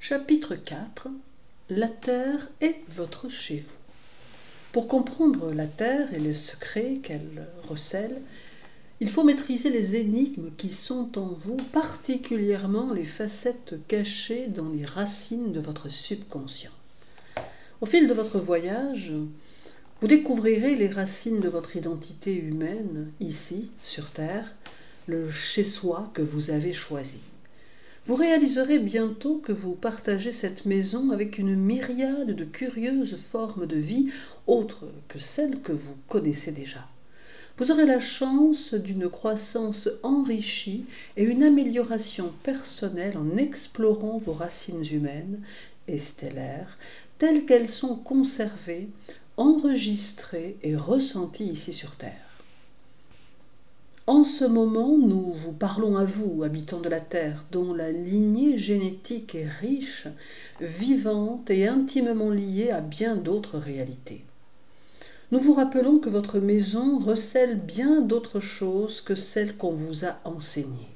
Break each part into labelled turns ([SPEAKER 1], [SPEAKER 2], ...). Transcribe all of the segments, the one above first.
[SPEAKER 1] Chapitre 4. La Terre est votre chez vous. Pour comprendre la Terre et les secrets qu'elle recèle, il faut maîtriser les énigmes qui sont en vous, particulièrement les facettes cachées dans les racines de votre subconscient. Au fil de votre voyage, vous découvrirez les racines de votre identité humaine, ici, sur Terre, le chez-soi que vous avez choisi. Vous réaliserez bientôt que vous partagez cette maison avec une myriade de curieuses formes de vie autres que celles que vous connaissez déjà. Vous aurez la chance d'une croissance enrichie et une amélioration personnelle en explorant vos racines humaines et stellaires telles qu'elles sont conservées, enregistrées et ressenties ici sur Terre. En ce moment, nous vous parlons à vous, habitants de la Terre, dont la lignée génétique est riche, vivante et intimement liée à bien d'autres réalités. Nous vous rappelons que votre maison recèle bien d'autres choses que celles qu'on vous a enseignées.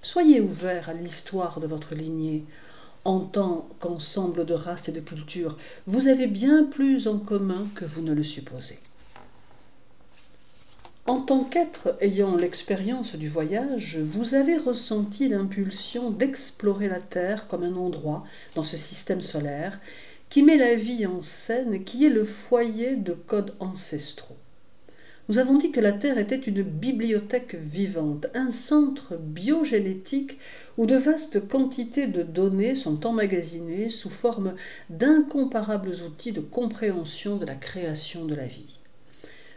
[SPEAKER 1] Soyez ouverts à l'histoire de votre lignée. En tant qu'ensemble de races et de cultures, vous avez bien plus en commun que vous ne le supposez. En tant qu'être ayant l'expérience du voyage, vous avez ressenti l'impulsion d'explorer la Terre comme un endroit dans ce système solaire qui met la vie en scène et qui est le foyer de codes ancestraux. Nous avons dit que la Terre était une bibliothèque vivante, un centre biogénétique où de vastes quantités de données sont emmagasinées sous forme d'incomparables outils de compréhension de la création de la vie.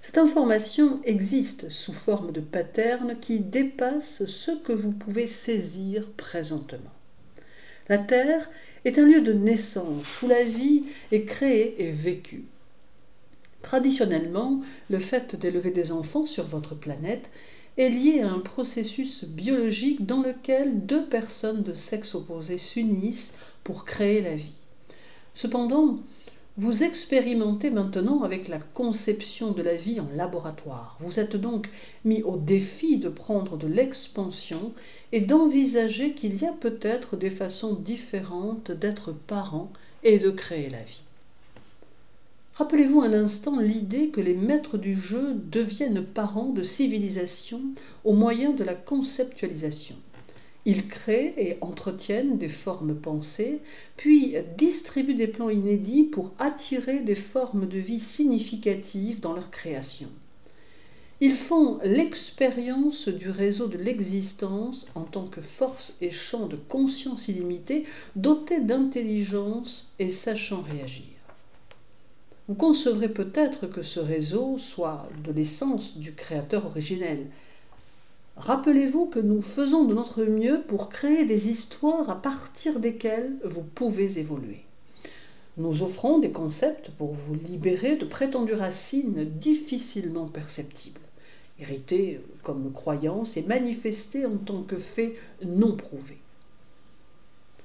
[SPEAKER 1] Cette information existe sous forme de patterns qui dépassent ce que vous pouvez saisir présentement. La Terre est un lieu de naissance où la vie est créée et vécue. Traditionnellement, le fait d'élever des enfants sur votre planète est lié à un processus biologique dans lequel deux personnes de sexe opposé s'unissent pour créer la vie. Cependant, vous expérimentez maintenant avec la conception de la vie en laboratoire. Vous êtes donc mis au défi de prendre de l'expansion et d'envisager qu'il y a peut-être des façons différentes d'être parent et de créer la vie. Rappelez-vous un instant l'idée que les maîtres du jeu deviennent parents de civilisation au moyen de la conceptualisation. Ils créent et entretiennent des formes pensées, puis distribuent des plans inédits pour attirer des formes de vie significatives dans leur création. Ils font l'expérience du réseau de l'existence en tant que force et champ de conscience illimitée, doté d'intelligence et sachant réagir. Vous concevrez peut-être que ce réseau soit de l'essence du créateur originel. Rappelez-vous que nous faisons de notre mieux pour créer des histoires à partir desquelles vous pouvez évoluer. Nous offrons des concepts pour vous libérer de prétendues racines difficilement perceptibles, héritées comme croyances et manifestées en tant que faits non prouvés.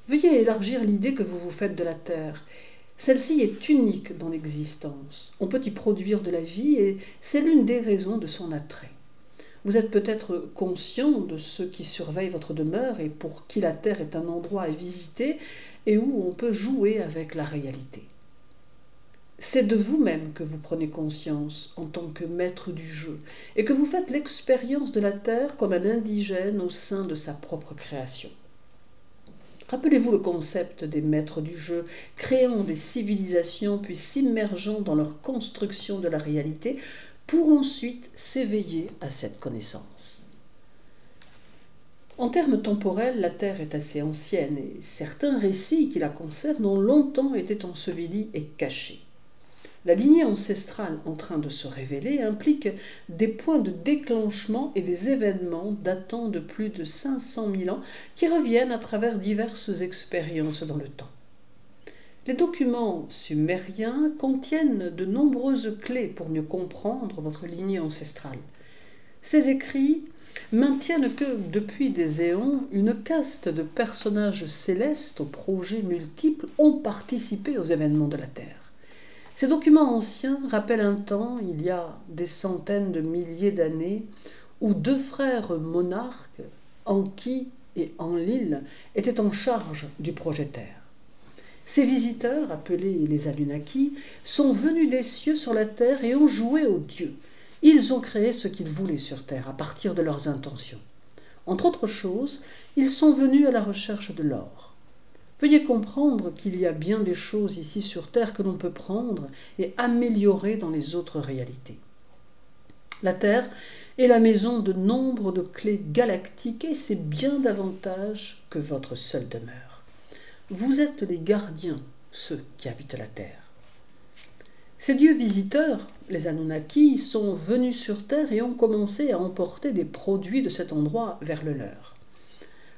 [SPEAKER 1] Veuillez élargir l'idée que vous vous faites de la Terre. Celle-ci est unique dans l'existence. On peut y produire de la vie et c'est l'une des raisons de son attrait. Vous êtes peut-être conscient de ceux qui surveillent votre demeure et pour qui la Terre est un endroit à visiter et où on peut jouer avec la réalité. C'est de vous-même que vous prenez conscience en tant que maître du jeu et que vous faites l'expérience de la Terre comme un indigène au sein de sa propre création. Rappelez-vous le concept des maîtres du jeu, créant des civilisations puis s'immergeant dans leur construction de la réalité pour ensuite s'éveiller à cette connaissance. En termes temporels, la Terre est assez ancienne et certains récits qui la concernent ont longtemps été ensevelis et cachés. La lignée ancestrale en train de se révéler implique des points de déclenchement et des événements datant de plus de 500 000 ans qui reviennent à travers diverses expériences dans le temps. Les documents sumériens contiennent de nombreuses clés pour mieux comprendre votre lignée ancestrale. Ces écrits maintiennent que, depuis des éons, une caste de personnages célestes aux projets multiples ont participé aux événements de la Terre. Ces documents anciens rappellent un temps, il y a des centaines de milliers d'années, où deux frères monarques, Enki et Enlil, étaient en charge du projet Terre. Ces visiteurs, appelés les Anunnaki, sont venus des cieux sur la terre et ont joué aux dieux. Ils ont créé ce qu'ils voulaient sur terre à partir de leurs intentions. Entre autres choses, ils sont venus à la recherche de l'or. Veuillez comprendre qu'il y a bien des choses ici sur terre que l'on peut prendre et améliorer dans les autres réalités. La Terre est la maison de nombre de clés galactiques et c'est bien davantage que votre seule demeure. Vous êtes les gardiens, ceux qui habitent la Terre. Ces dieux visiteurs, les Anunnaki, sont venus sur Terre et ont commencé à emporter des produits de cet endroit vers le leur.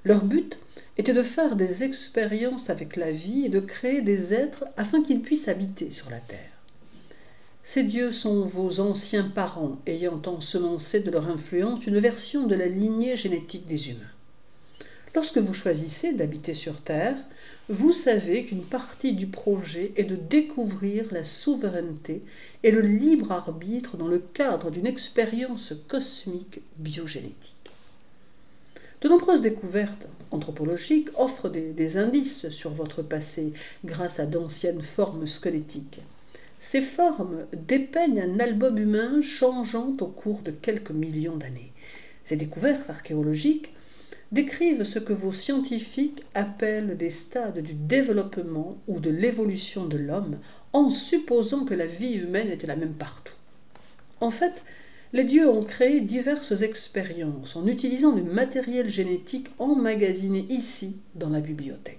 [SPEAKER 1] Leur but était de faire des expériences avec la vie et de créer des êtres afin qu'ils puissent habiter sur la Terre. Ces dieux sont vos anciens parents ayant ensemencé de leur influence une version de la lignée génétique des humains. Lorsque vous choisissez d'habiter sur Terre, vous savez qu'une partie du projet est de découvrir la souveraineté et le libre arbitre dans le cadre d'une expérience cosmique biogénétique. De nombreuses découvertes anthropologiques offrent des indices sur votre passé grâce à d'anciennes formes squelettiques. Ces formes dépeignent un album humain changeant au cours de quelques millions d'années. Ces découvertes archéologiques décrivent ce que vos scientifiques appellent des stades du développement ou de l'évolution de l'homme, en supposant que la vie humaine était la même partout. En fait, les dieux ont créé diverses expériences en utilisant le matériel génétique emmagasiné ici dans la bibliothèque.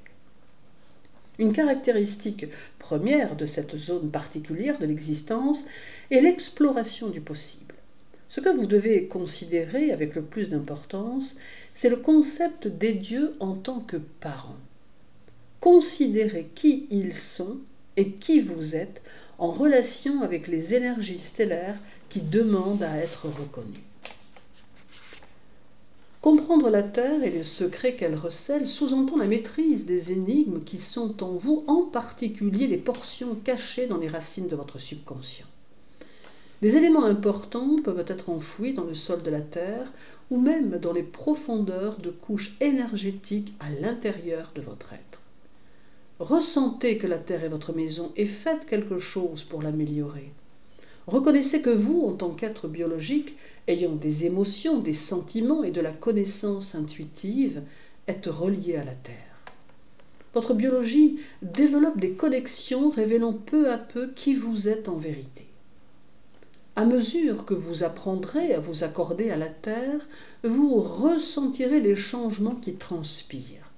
[SPEAKER 1] Une caractéristique première de cette zone particulière de l'existence est l'exploration du possible. Ce que vous devez considérer avec le plus d'importance, c'est le concept des dieux en tant que parents. Considérez qui ils sont et qui vous êtes en relation avec les énergies stellaires qui demandent à être reconnues. Comprendre la Terre et les secrets qu'elle recèle sous-entend la maîtrise des énigmes qui sont en vous, en particulier les portions cachées dans les racines de votre subconscient. Des éléments importants peuvent être enfouis dans le sol de la Terre ou même dans les profondeurs de couches énergétiques à l'intérieur de votre être. Ressentez que la Terre est votre maison et faites quelque chose pour l'améliorer. Reconnaissez que vous, en tant qu'être biologique, ayant des émotions, des sentiments et de la connaissance intuitive, êtes relié à la Terre. Votre biologie développe des connexions révélant peu à peu qui vous êtes en vérité. À mesure que vous apprendrez à vous accorder à la Terre, vous ressentirez les changements qui transpirent.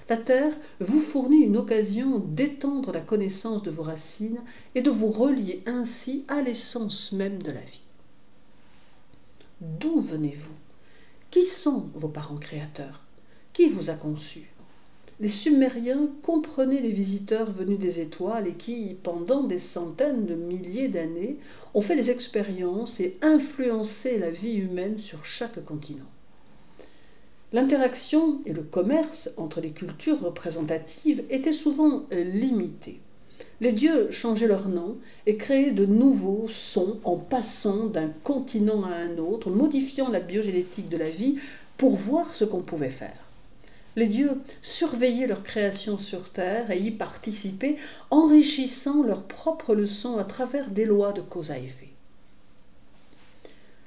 [SPEAKER 1] La Terre vous fournit une occasion d'étendre la connaissance de vos racines et de vous relier ainsi à l'essence même de la vie. D'où venez-vous? Qui sont vos parents créateurs? Qui vous a conçu? Les Sumériens comprenaient les visiteurs venus des étoiles et qui, pendant des centaines de milliers d'années, ont fait des expériences et influencé la vie humaine sur chaque continent. L'interaction et le commerce entre les cultures représentatives étaient souvent limités. Les dieux changeaient leur nom et créaient de nouveaux sons en passant d'un continent à un autre, modifiant la biogénétique de la vie pour voir ce qu'on pouvait faire. Les dieux surveillaient leur création sur Terre et y participaient, enrichissant leurs propres leçons à travers des lois de cause à effet.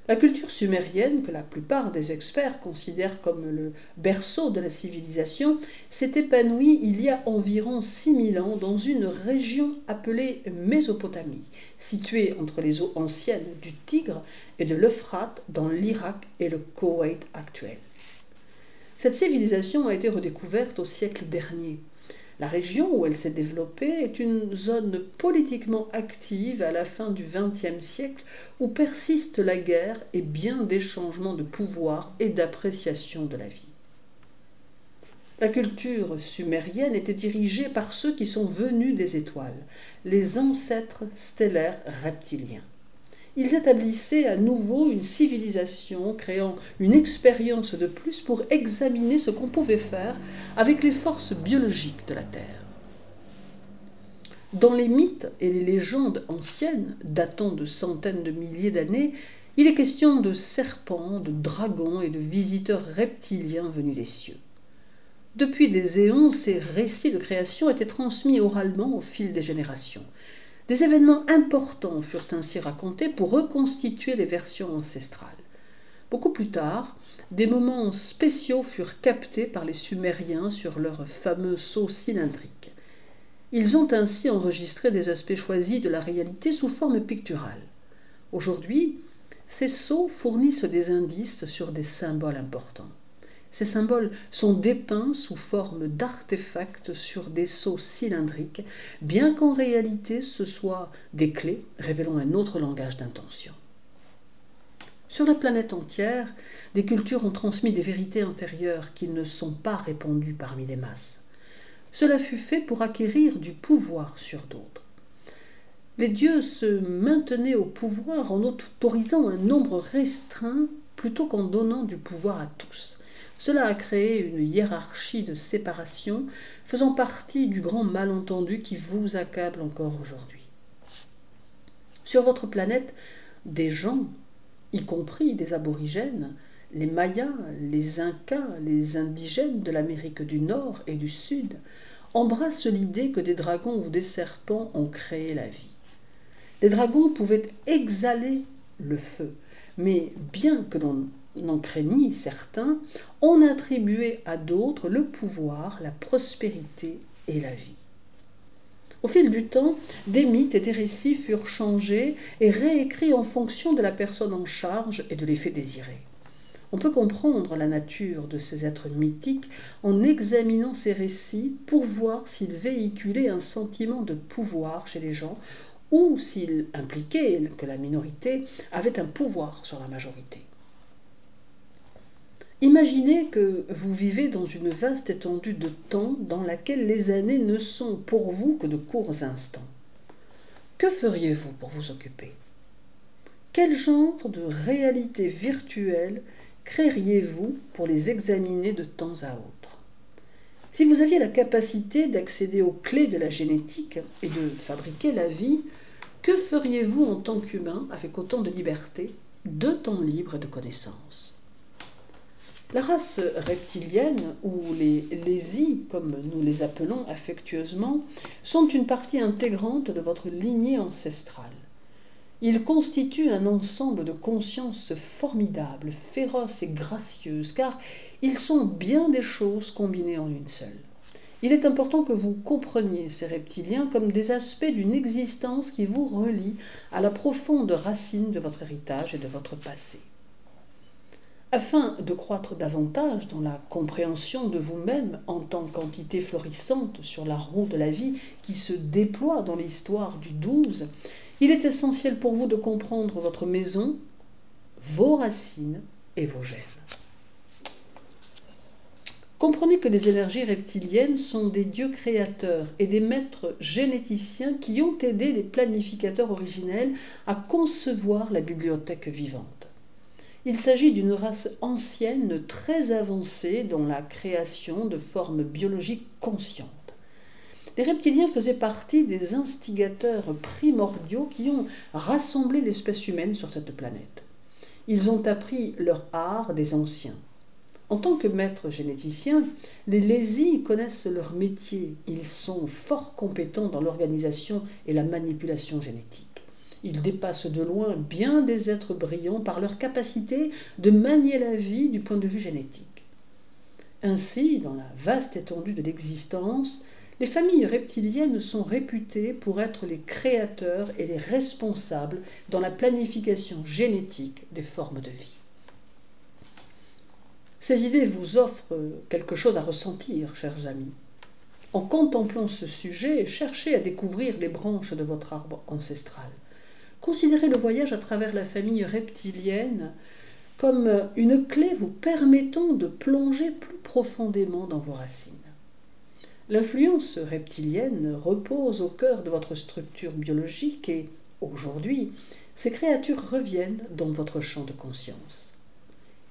[SPEAKER 1] La culture sumérienne, que la plupart des experts considèrent comme le berceau de la civilisation, s'est épanouie il y a environ 6000 ans dans une région appelée Mésopotamie, située entre les eaux anciennes du Tigre et de l'Euphrate dans l'Irak et le Koweït actuel. Cette civilisation a été redécouverte au siècle dernier. La région où elle s'est développée est une zone politiquement active à la fin du XXe siècle où persiste la guerre et bien des changements de pouvoir et d'appréciation de la vie. La culture sumérienne était dirigée par ceux qui sont venus des étoiles, les ancêtres stellaires reptiliens. Ils établissaient à nouveau une civilisation, créant une expérience de plus pour examiner ce qu'on pouvait faire avec les forces biologiques de la Terre. Dans les mythes et les légendes anciennes, datant de centaines de milliers d'années, il est question de serpents, de dragons et de visiteurs reptiliens venus des cieux. Depuis des éons, ces récits de création étaient transmis oralement au fil des générations. Des événements importants furent ainsi racontés pour reconstituer les versions ancestrales. Beaucoup plus tard, des moments spéciaux furent captés par les Sumériens sur leur fameux sceau cylindrique. Ils ont ainsi enregistré des aspects choisis de la réalité sous forme picturale. Aujourd'hui, ces sceaux fournissent des indices sur des symboles importants. Ces symboles sont dépeints sous forme d'artefacts sur des sceaux cylindriques, bien qu'en réalité ce soient des clés révélant un autre langage d'intention. Sur la planète entière, des cultures ont transmis des vérités intérieures qui ne sont pas répandues parmi les masses. Cela fut fait pour acquérir du pouvoir sur d'autres. Les dieux se maintenaient au pouvoir en autorisant un nombre restreint plutôt qu'en donnant du pouvoir à tous. Cela a créé une hiérarchie de séparation faisant partie du grand malentendu qui vous accable encore aujourd'hui. Sur votre planète, des gens, y compris des aborigènes, les Mayas, les Incas, les indigènes de l'Amérique du Nord et du Sud, embrassent l'idée que des dragons ou des serpents ont créé la vie. Les dragons pouvaient exhaler le feu, mais bien que l'on en craignît certains, on attribuait à d'autres le pouvoir, la prospérité et la vie. Au fil du temps, des mythes et des récits furent changés et réécrits en fonction de la personne en charge et de l'effet désiré. On peut comprendre la nature de ces êtres mythiques en examinant ces récits pour voir s'ils véhiculaient un sentiment de pouvoir chez les gens ou s'ils impliquaient que la minorité avait un pouvoir sur la majorité. Imaginez que vous vivez dans une vaste étendue de temps dans laquelle les années ne sont pour vous que de courts instants. Que feriez-vous pour vous occuper? Quel genre de réalité virtuelle créeriez-vous pour les examiner de temps à autre? Si vous aviez la capacité d'accéder aux clés de la génétique et de fabriquer la vie, que feriez-vous en tant qu'humain avec autant de liberté, de temps libre et de connaissances? La race reptilienne, ou les Lézis, comme nous les appelons affectueusement, sont une partie intégrante de votre lignée ancestrale. Ils constituent un ensemble de consciences formidables, féroces et gracieuses, car ils sont bien des choses combinées en une seule. Il est important que vous compreniez ces reptiliens comme des aspects d'une existence qui vous relie à la profonde racine de votre héritage et de votre passé. Afin de croître davantage dans la compréhension de vous-même en tant qu'entité florissante sur la roue de la vie qui se déploie dans l'histoire du 12, il est essentiel pour vous de comprendre votre maison, vos racines et vos gènes. Comprenez que les énergies reptiliennes sont des dieux créateurs et des maîtres généticiens qui ont aidé les planificateurs originels à concevoir la bibliothèque vivante. Il s'agit d'une race ancienne très avancée dans la création de formes biologiques conscientes. Les reptiliens faisaient partie des instigateurs primordiaux qui ont rassemblé l'espèce humaine sur cette planète. Ils ont appris leur art des anciens. En tant que maîtres généticiens, les Lézis connaissent leur métier. Ils sont fort compétents dans l'organisation et la manipulation génétique. Ils dépassent de loin bien des êtres brillants par leur capacité de manier la vie du point de vue génétique. Ainsi, dans la vaste étendue de l'existence, les familles reptiliennes sont réputées pour être les créateurs et les responsables dans la planification génétique des formes de vie. Ces idées vous offrent quelque chose à ressentir, chers amis. En contemplant ce sujet, cherchez à découvrir les branches de votre arbre ancestral. Considérez le voyage à travers la famille reptilienne comme une clé vous permettant de plonger plus profondément dans vos racines. L'influence reptilienne repose au cœur de votre structure biologique et, aujourd'hui, ces créatures reviennent dans votre champ de conscience.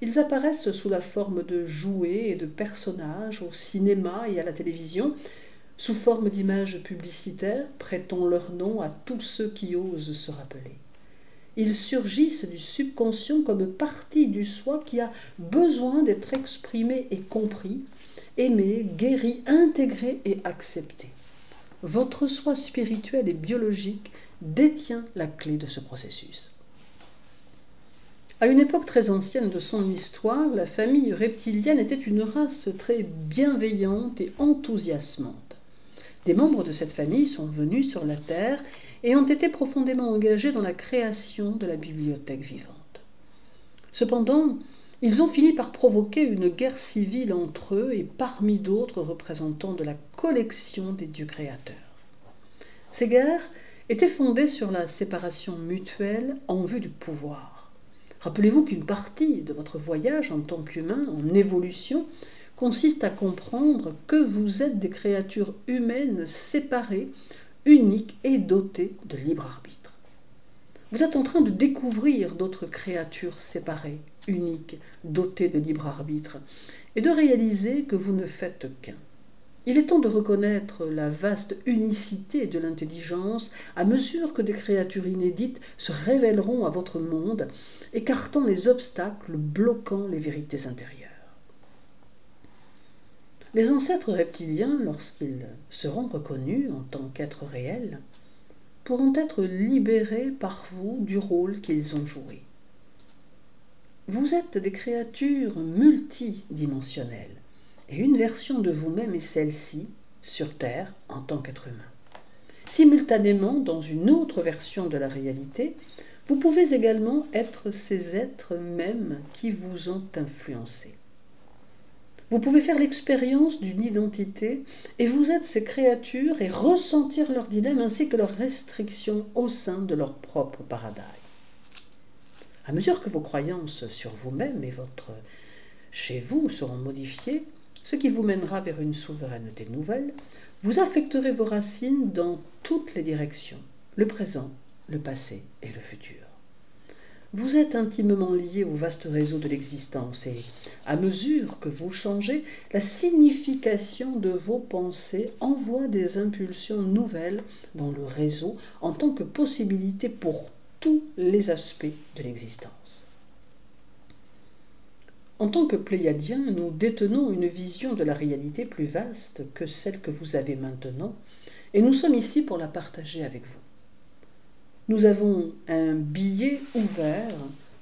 [SPEAKER 1] Ils apparaissent sous la forme de jouets et de personnages au cinéma et à la télévision, sous forme d'images publicitaires prêtant leur nom à tous ceux qui osent se rappeler. Ils surgissent du subconscient comme partie du soi qui a besoin d'être exprimé et compris, aimé, guéri, intégré et accepté. Votre soi spirituel et biologique détient la clé de ce processus. À une époque très ancienne de son histoire, la famille reptilienne était une race très bienveillante et enthousiasmante. Des membres de cette famille sont venus sur la Terre et ont été profondément engagés dans la création de la bibliothèque vivante. Cependant, ils ont fini par provoquer une guerre civile entre eux et parmi d'autres représentants de la collection des dieux créateurs. Ces guerres étaient fondées sur la séparation mutuelle en vue du pouvoir. Rappelez-vous qu'une partie de votre voyage en tant qu'humain, en évolution, consiste à comprendre que vous êtes des créatures humaines séparées, uniques et dotées de libre arbitre. Vous êtes en train de découvrir d'autres créatures séparées, uniques, dotées de libre arbitre, et de réaliser que vous ne faites qu'un. Il est temps de reconnaître la vaste unicité de l'intelligence à mesure que des créatures inédites se révéleront à votre monde, écartant les obstacles bloquant les vérités intérieures. Les ancêtres reptiliens, lorsqu'ils seront reconnus en tant qu'êtres réels, pourront être libérés par vous du rôle qu'ils ont joué. Vous êtes des créatures multidimensionnelles, et une version de vous-même est celle-ci, sur Terre, en tant qu'être humain. Simultanément, dans une autre version de la réalité, vous pouvez également être ces êtres mêmes qui vous ont influencé. Vous pouvez faire l'expérience d'une identité et vous êtes ces créatures et ressentir leurs dilemmes ainsi que leurs restrictions au sein de leur propre paradigme. À mesure que vos croyances sur vous-même et votre chez vous seront modifiées, ce qui vous mènera vers une souveraineté nouvelle, vous affecterez vos racines dans toutes les directions, le présent, le passé et le futur. Vous êtes intimement lié au vaste réseau de l'existence et, à mesure que vous changez, la signification de vos pensées envoie des impulsions nouvelles dans le réseau en tant que possibilité pour tous les aspects de l'existence. En tant que Pléiadiens, nous détenons une vision de la réalité plus vaste que celle que vous avez maintenant, et nous sommes ici pour la partager avec vous. Nous avons un billet ouvert,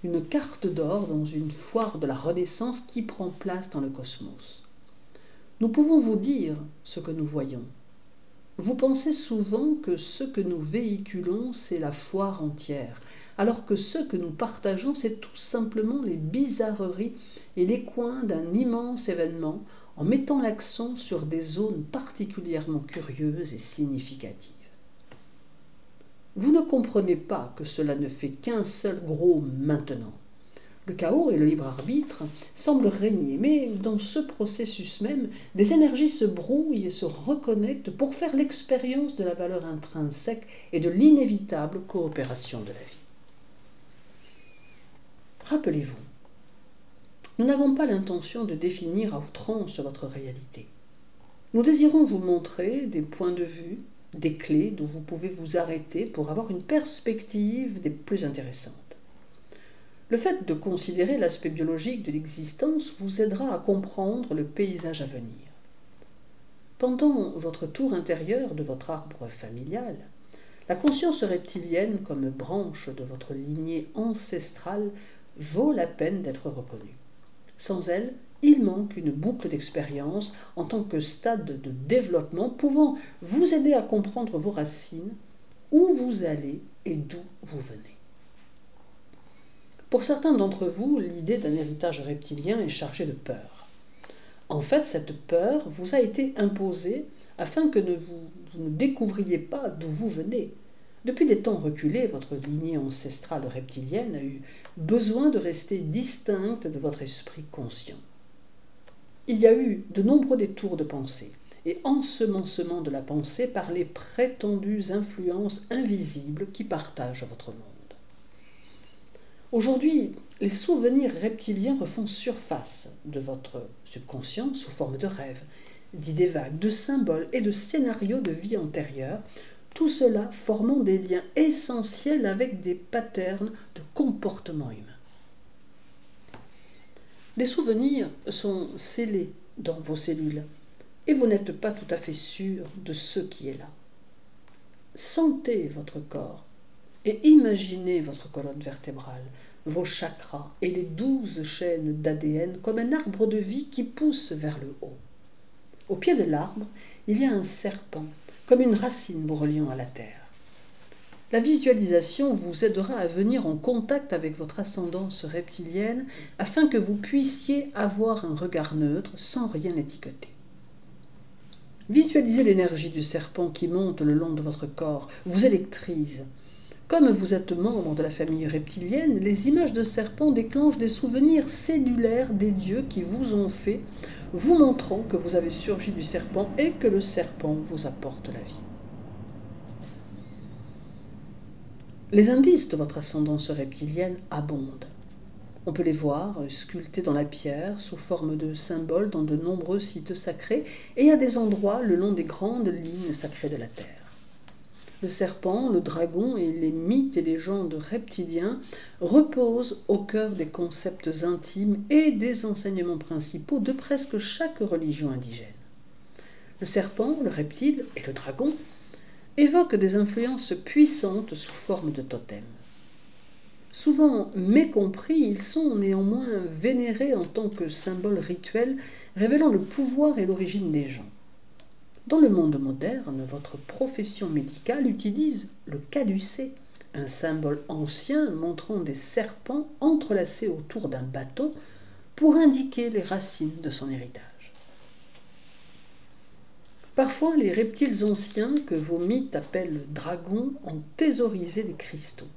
[SPEAKER 1] une carte d'or dans une foire de la Renaissance qui prend place dans le cosmos. Nous pouvons vous dire ce que nous voyons. Vous pensez souvent que ce que nous véhiculons, c'est la foire entière, alors que ce que nous partageons, c'est tout simplement les bizarreries et les coins d'un immense événement en mettant l'accent sur des zones particulièrement curieuses et significatives. Vous ne comprenez pas que cela ne fait qu'un seul gros maintenant. Le chaos et le libre arbitre semblent régner, mais dans ce processus même, des énergies se brouillent et se reconnectent pour faire l'expérience de la valeur intrinsèque et de l'inévitable coopération de la vie. Rappelez-vous, nous n'avons pas l'intention de définir à outrance votre réalité. Nous désirons vous montrer des points de vue, des clés d'où vous pouvez vous arrêter pour avoir une perspective des plus intéressantes. Le fait de considérer l'aspect biologique de l'existence vous aidera à comprendre le paysage à venir. Pendant votre tour intérieur de votre arbre familial, la conscience reptilienne comme branche de votre lignée ancestrale vaut la peine d'être reconnue. Sans elle, il manque une boucle d'expérience en tant que stade de développement pouvant vous aider à comprendre vos racines, où vous allez et d'où vous venez. Pour certains d'entre vous, l'idée d'un héritage reptilien est chargée de peur. En fait, cette peur vous a été imposée afin que vous ne découvriez pas d'où vous venez. Depuis des temps reculés, votre lignée ancestrale reptilienne a eu besoin de rester distincte de votre esprit conscient. Il y a eu de nombreux détours de pensée et ensemencement de la pensée par les prétendues influences invisibles qui partagent votre monde. Aujourd'hui, les souvenirs reptiliens refont surface de votre subconscient sous forme de rêves, d'idées vagues, de symboles et de scénarios de vie antérieure, tout cela formant des liens essentiels avec des patterns de comportement humain. Les souvenirs sont scellés dans vos cellules et vous n'êtes pas tout à fait sûr de ce qui est là. Sentez votre corps et imaginez votre colonne vertébrale, vos chakras et les 12 chaînes d'ADN comme un arbre de vie qui pousse vers le haut. Au pied de l'arbre, il y a un serpent, comme une racine vous reliant à la terre. La visualisation vous aidera à venir en contact avec votre ascendance reptilienne afin que vous puissiez avoir un regard neutre sans rien étiqueter. Visualisez l'énergie du serpent qui monte le long de votre corps, vous électrise. Comme vous êtes membre de la famille reptilienne, les images de serpent déclenchent des souvenirs cellulaires des dieux qui vous ont fait, vous montrant que vous avez surgi du serpent et que le serpent vous apporte la vie. Les indices de votre ascendance reptilienne abondent. On peut les voir sculptés dans la pierre sous forme de symboles dans de nombreux sites sacrés et à des endroits le long des grandes lignes sacrées de la Terre. Le serpent, le dragon et les mythes et légendes reptiliens reposent au cœur des concepts intimes et des enseignements principaux de presque chaque religion indigène. Le serpent, le reptile et le dragon évoquent des influences puissantes sous forme de totems. Souvent mécompris, ils sont néanmoins vénérés en tant que symboles rituels révélant le pouvoir et l'origine des gens. Dans le monde moderne, votre profession médicale utilise le caducée, un symbole ancien montrant des serpents entrelacés autour d'un bâton pour indiquer les racines de son héritage. Parfois, les reptiles anciens que vos mythes appellent dragons ont thésaurisé des cristaux.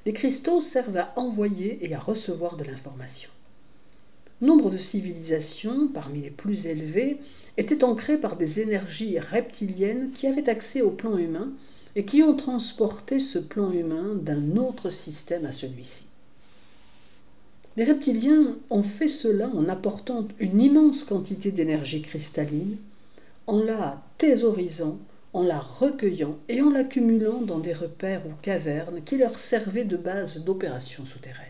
[SPEAKER 1] Les cristaux servent à envoyer et à recevoir de l'information. Nombre de civilisations, parmi les plus élevées, étaient ancrées par des énergies reptiliennes qui avaient accès au plan humain et qui ont transporté ce plan humain d'un autre système à celui-ci. Les reptiliens ont fait cela en apportant une immense quantité d'énergie cristalline, en la thésaurisant, en la recueillant et en l'accumulant dans des repères ou cavernes qui leur servaient de base d'opérations souterraines.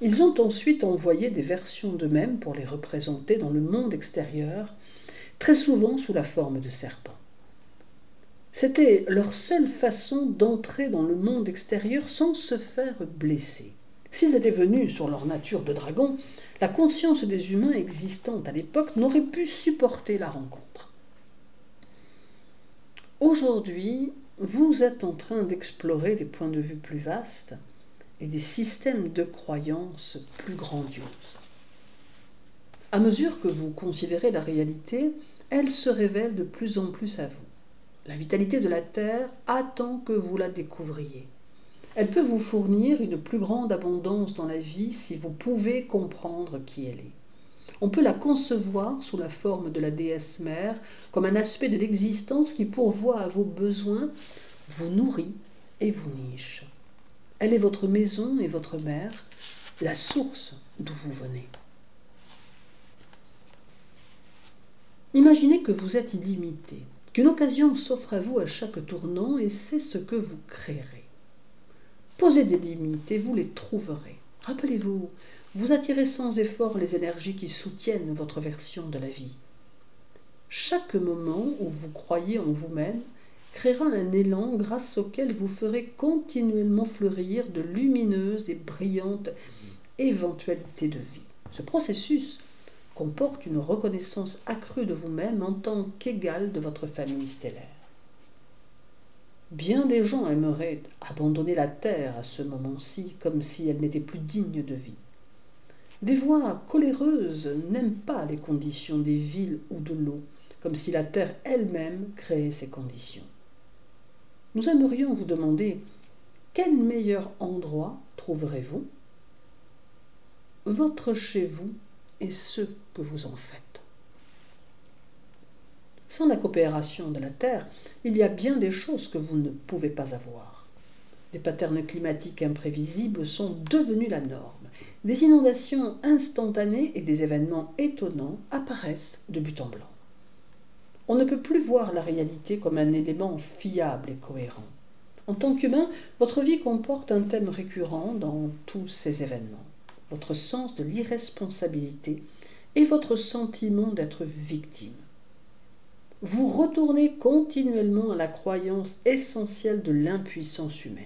[SPEAKER 1] Ils ont ensuite envoyé des versions d'eux-mêmes pour les représenter dans le monde extérieur, très souvent sous la forme de serpents. C'était leur seule façon d'entrer dans le monde extérieur sans se faire blesser. S'ils étaient venus sur leur nature de dragon, la conscience des humains existante à l'époque n'aurait pu supporter la rencontre. Aujourd'hui, vous êtes en train d'explorer des points de vue plus vastes et des systèmes de croyances plus grandioses. À mesure que vous considérez la réalité, elle se révèle de plus en plus à vous. La vitalité de la Terre attend que vous la découvriez. Elle peut vous fournir une plus grande abondance dans la vie si vous pouvez comprendre qui elle est. On peut la concevoir sous la forme de la déesse mère comme un aspect de l'existence qui pourvoit à vos besoins, vous nourrit et vous niche. Elle est votre maison et votre mère, la source d'où vous venez. Imaginez que vous êtes illimité, qu'une occasion s'offre à vous à chaque tournant et c'est ce que vous créerez. Posez des limites et vous les trouverez. Rappelez-vous, vous attirez sans effort les énergies qui soutiennent votre version de la vie. Chaque moment où vous croyez en vous-même créera un élan grâce auquel vous ferez continuellement fleurir de lumineuses et brillantes éventualités de vie. Ce processus comporte une reconnaissance accrue de vous-même en tant qu'égal de votre famille stellaire. Bien des gens aimeraient abandonner la Terre à ce moment-ci, comme si elle n'était plus digne de vie. Des voix coléreuses n'aiment pas les conditions des villes ou de l'eau, comme si la Terre elle-même créait ces conditions. Nous aimerions vous demander, quel meilleur endroit trouverez-vous? Votre chez vous est ce que vous en faites. Sans la coopération de la Terre, il y a bien des choses que vous ne pouvez pas avoir. Des patterns climatiques imprévisibles sont devenus la norme. Des inondations instantanées et des événements étonnants apparaissent de but en blanc. On ne peut plus voir la réalité comme un élément fiable et cohérent. En tant qu'humain, votre vie comporte un thème récurrent dans tous ces événements. Votre sens de l'irresponsabilité et votre sentiment d'être victime. Vous retournez continuellement à la croyance essentielle de l'impuissance humaine.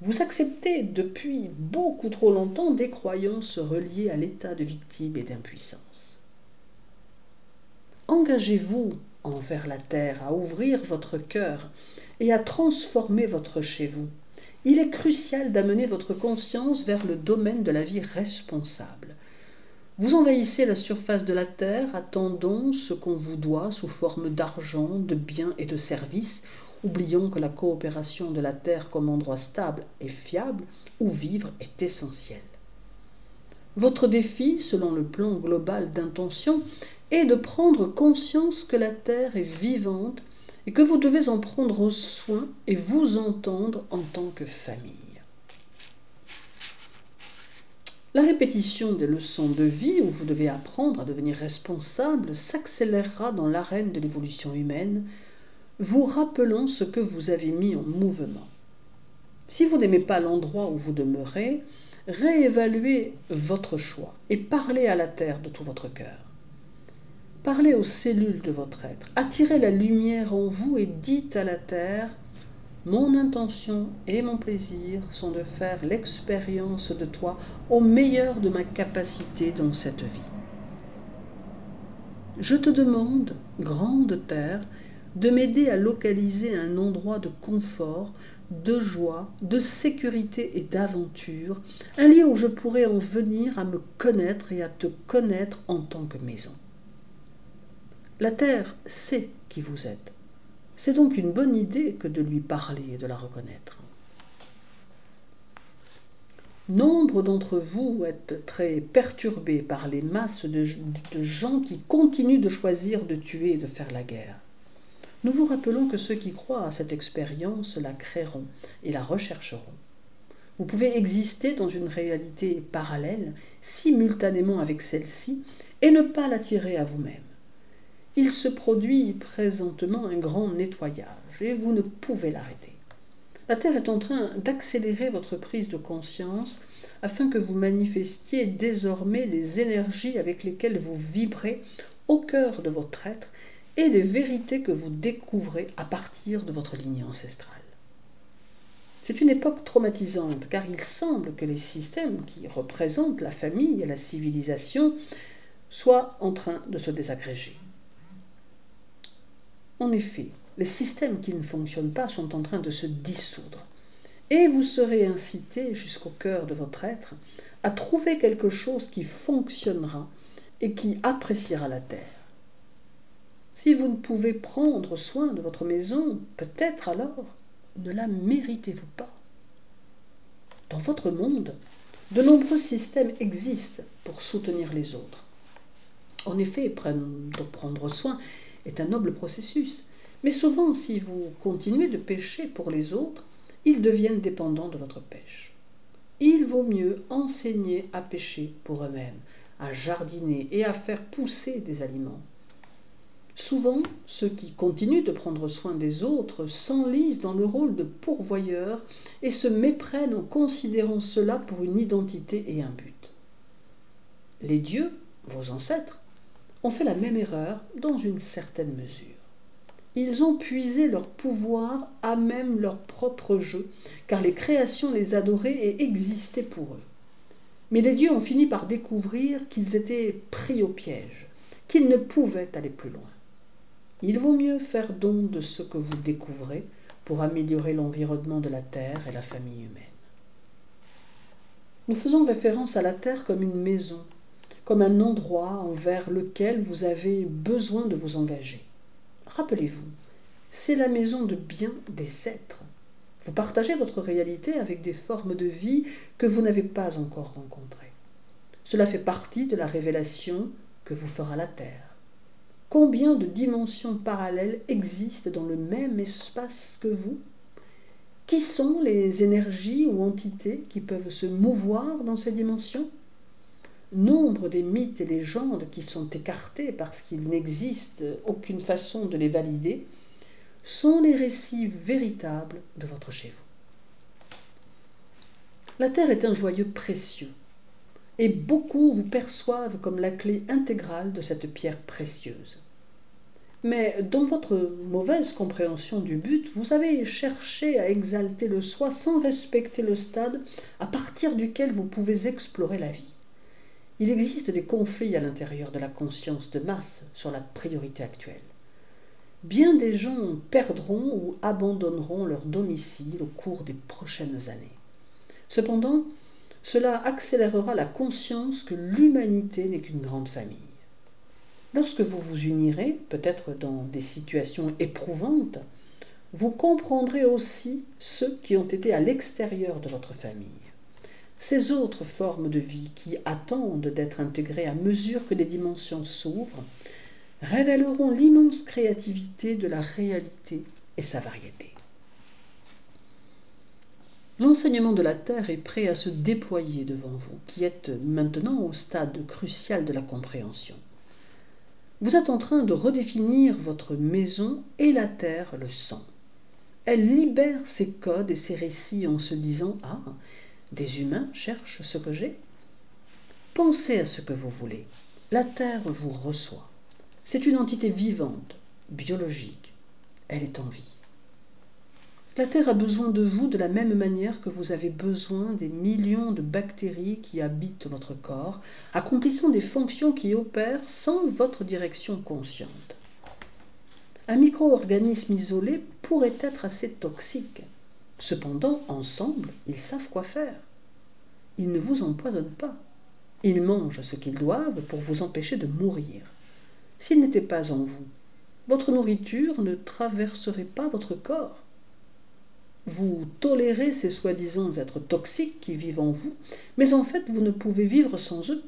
[SPEAKER 1] Vous acceptez depuis beaucoup trop longtemps des croyances reliées à l'état de victime et d'impuissance. Engagez-vous envers la terre à ouvrir votre cœur et à transformer votre chez vous. Il est crucial d'amener votre conscience vers le domaine de la vie responsable. Vous envahissez la surface de la terre, attendant ce qu'on vous doit sous forme d'argent, de biens et de services, oubliant que la coopération de la terre comme endroit stable et fiable où vivre est essentielle. Votre défi, selon le plan global d'intention, est de prendre conscience que la terre est vivante et que vous devez en prendre soin et vous entendre en tant que famille. La répétition des leçons de vie où vous devez apprendre à devenir responsable s'accélérera dans l'arène de l'évolution humaine, vous rappelant ce que vous avez mis en mouvement. Si vous n'aimez pas l'endroit où vous demeurez, réévaluez votre choix et parlez à la terre de tout votre cœur. Parlez aux cellules de votre être, attirez la lumière en vous et dites à la terre: mon intention et mon plaisir sont de faire l'expérience de toi au meilleur de ma capacité dans cette vie. Je te demande, grande terre, de m'aider à localiser un endroit de confort, de joie, de sécurité et d'aventure, un lieu où je pourrais en venir à me connaître et à te connaître en tant que maison. La terre sait qui vous êtes. C'est donc une bonne idée que de lui parler et de la reconnaître. Nombre d'entre vous êtes très perturbés par les masses de gens qui continuent de choisir de tuer et de faire la guerre. Nous vous rappelons que ceux qui croient à cette expérience la créeront et la rechercheront. Vous pouvez exister dans une réalité parallèle, simultanément avec celle-ci, et ne pas l'attirer à vous-même. Il se produit présentement un grand nettoyage et vous ne pouvez l'arrêter. La Terre est en train d'accélérer votre prise de conscience afin que vous manifestiez désormais les énergies avec lesquelles vous vibrez au cœur de votre être et les vérités que vous découvrez à partir de votre lignée ancestrale. C'est une époque traumatisante car il semble que les systèmes qui représentent la famille et la civilisation soient en train de se désagréger. En effet, les systèmes qui ne fonctionnent pas sont en train de se dissoudre. Et vous serez incité jusqu'au cœur de votre être à trouver quelque chose qui fonctionnera et qui appréciera la terre. Si vous ne pouvez prendre soin de votre maison, peut-être alors ne la méritez-vous pas. Dans votre monde, de nombreux systèmes existent pour soutenir les autres. En effet, prendre soin est un noble processus, mais souvent, si vous continuez de pécher pour les autres, ils deviennent dépendants de votre pêche. Il vaut mieux enseigner à pêcher pour eux-mêmes, à jardiner et à faire pousser des aliments. Souvent, ceux qui continuent de prendre soin des autres s'enlisent dans le rôle de pourvoyeur et se méprennent en considérant cela pour une identité et un but. Les dieux, vos ancêtres, ont fait la même erreur dans une certaine mesure. Ils ont puisé leur pouvoir à même leur propre jeu, car les créations les adoraient et existaient pour eux. Mais les dieux ont fini par découvrir qu'ils étaient pris au piège, qu'ils ne pouvaient aller plus loin. Il vaut mieux faire don de ce que vous découvrez pour améliorer l'environnement de la Terre et la famille humaine. Nous faisons référence à la Terre comme une maison, comme un endroit envers lequel vous avez besoin de vous engager. Rappelez-vous, c'est la maison de bien des êtres. Vous partagez votre réalité avec des formes de vie que vous n'avez pas encore rencontrées. Cela fait partie de la révélation que vous fera la Terre. Combien de dimensions parallèles existent dans le même espace que vous? Qui sont les énergies ou entités qui peuvent se mouvoir dans ces dimensions? Nombre des mythes et légendes qui sont écartés parce qu'il n'existe aucune façon de les valider sont les récits véritables de votre chez vous. La terre est un joyau précieux. et beaucoup vous perçoivent comme la clé intégrale de cette pierre précieuse. Mais dans votre mauvaise compréhension du but, vous avez cherché à exalter le soi sans respecter le stade à partir duquel vous pouvez explorer la vie. Il existe des conflits à l'intérieur de la conscience de masse sur la priorité actuelle. Bien des gens perdront ou abandonneront leur domicile au cours des prochaines années. Cependant, cela accélérera la conscience que l'humanité n'est qu'une grande famille. Lorsque vous vous unirez, peut-être dans des situations éprouvantes, vous comprendrez aussi ceux qui ont été à l'extérieur de votre famille. Ces autres formes de vie qui attendent d'être intégrées à mesure que les dimensions s'ouvrent révéleront l'immense créativité de la réalité et sa variété. L'enseignement de la Terre est prêt à se déployer devant vous, qui êtes maintenant au stade crucial de la compréhension. Vous êtes en train de redéfinir votre maison et la Terre le sent. Elle libère ses codes et ses récits en se disant « Ah, des humains cherchent ce que j'ai ». Pensez à ce que vous voulez. La Terre vous reçoit. C'est une entité vivante, biologique. Elle est en vie. La Terre a besoin de vous de la même manière que vous avez besoin des millions de bactéries qui habitent votre corps, accomplissant des fonctions qui opèrent sans votre direction consciente. Un micro-organisme isolé pourrait être assez toxique. Cependant, ensemble, ils savent quoi faire. Ils ne vous empoisonnent pas. Ils mangent ce qu'ils doivent pour vous empêcher de mourir. S'ils n'étaient pas en vous, votre nourriture ne traverserait pas votre corps. Vous tolérez ces soi-disant êtres toxiques qui vivent en vous, mais en fait vous ne pouvez vivre sans eux.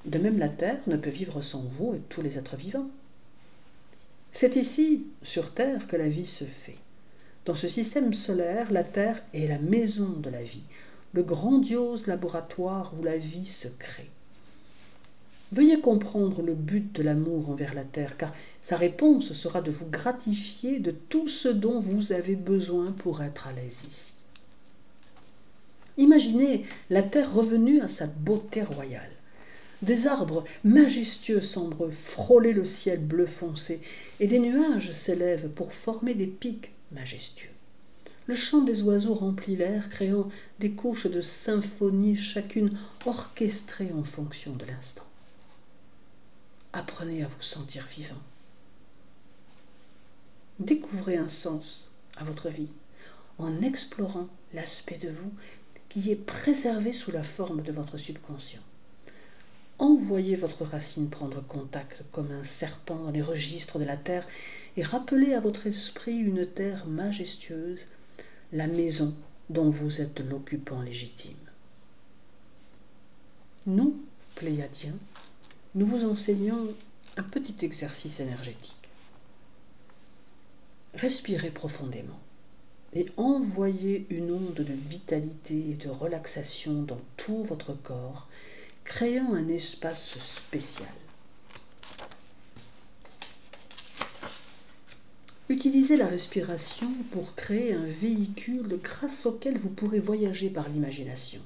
[SPEAKER 1] De même la Terre ne peut vivre sans vous et tous les êtres vivants. C'est ici, sur Terre, que la vie se fait. Dans ce système solaire, la Terre est la maison de la vie, le grandiose laboratoire où la vie se crée. Veuillez comprendre le but de l'amour envers la Terre, car sa réponse sera de vous gratifier de tout ce dont vous avez besoin pour être à l'aise ici. Imaginez la Terre revenue à sa beauté royale. Des arbres majestueux semblent frôler le ciel bleu foncé, et des nuages s'élèvent pour former des pics majestueux. Le chant des oiseaux remplit l'air, créant des couches de symphonie, chacune orchestrée en fonction de l'instant. Apprenez à vous sentir vivant. Découvrez un sens à votre vie en explorant l'aspect de vous qui est préservé sous la forme de votre subconscient. Envoyez votre racine prendre contact comme un serpent dans les registres de la terre et rappelez à votre esprit une terre majestueuse, la maison dont vous êtes l'occupant légitime. Nous, Pléiadiens, nous vous enseignons un petit exercice énergétique. Respirez profondément et envoyez une onde de vitalité et de relaxation dans tout votre corps, créant un espace spécial. Utilisez la respiration pour créer un véhicule grâce auquel vous pourrez voyager par l'imagination.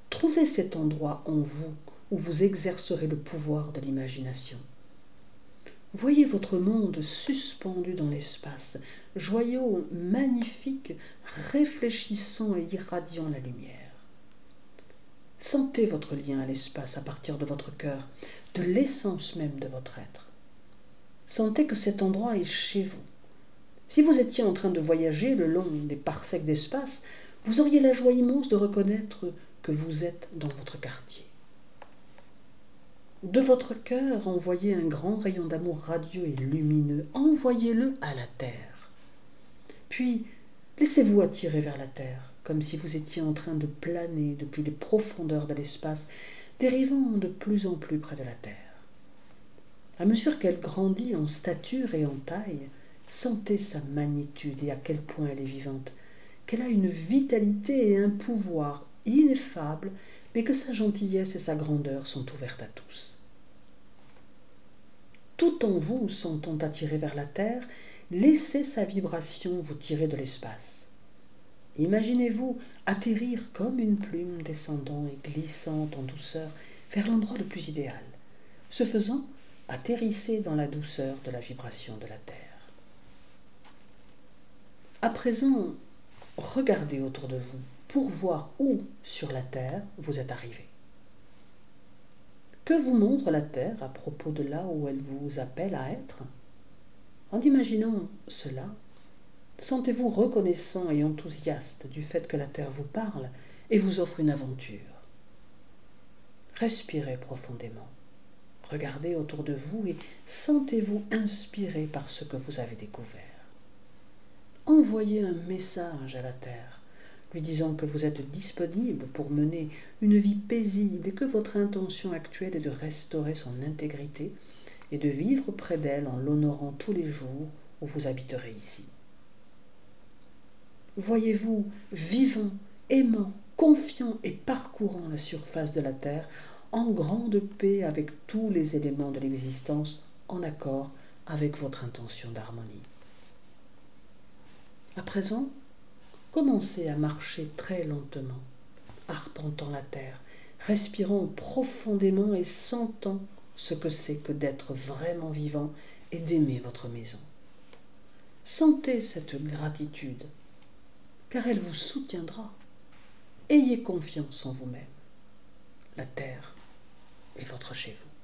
[SPEAKER 1] Trouvez cet endroit en vous où vous exercerez le pouvoir de l'imagination. Voyez votre monde suspendu dans l'espace, joyau, magnifique, réfléchissant et irradiant la lumière. Sentez votre lien à l'espace à partir de votre cœur, de l'essence même de votre être. Sentez que cet endroit est chez vous. Si vous étiez en train de voyager le long des parsecs d'espace, vous auriez la joie immense de reconnaître que vous êtes dans votre quartier. De votre cœur, envoyez un grand rayon d'amour radieux et lumineux. Envoyez-le à la terre. Puis, laissez-vous attirer vers la terre, comme si vous étiez en train de planer depuis les profondeurs de l'espace, dérivant de plus en plus près de la terre. À mesure qu'elle grandit en stature et en taille, sentez sa magnitude et à quel point elle est vivante, qu'elle a une vitalité et un pouvoir ineffables, mais que sa gentillesse et sa grandeur sont ouvertes à tous. Tout en vous sentant attiré vers la terre, laissez sa vibration vous tirer de l'espace. Imaginez-vous atterrir comme une plume descendant et glissant en douceur vers l'endroit le plus idéal. Ce faisant, atterrissez dans la douceur de la vibration de la Terre. À présent, regardez autour de vous pour voir où sur la Terre vous êtes arrivé. Que vous montre la Terre à propos de là où elle vous appelle à être? En imaginant cela, sentez-vous reconnaissant et enthousiaste du fait que la Terre vous parle et vous offre une aventure. Respirez profondément, regardez autour de vous et sentez-vous inspiré par ce que vous avez découvert. Envoyez un message à la Terre, lui disant que vous êtes disponible pour mener une vie paisible et que votre intention actuelle est de restaurer son intégrité et de vivre près d'elle en l'honorant tous les jours où vous habiterez ici. Voyez-vous vivant, aimant, confiant et parcourant la surface de la Terre en grande paix avec tous les éléments de l'existence en accord avec votre intention d'harmonie. À présent, commencez à marcher très lentement, arpentant la terre, respirant profondément et sentant ce que c'est que d'être vraiment vivant et d'aimer votre maison. Sentez cette gratitude, car elle vous soutiendra. Ayez confiance en vous-même. La terre est votre chez vous.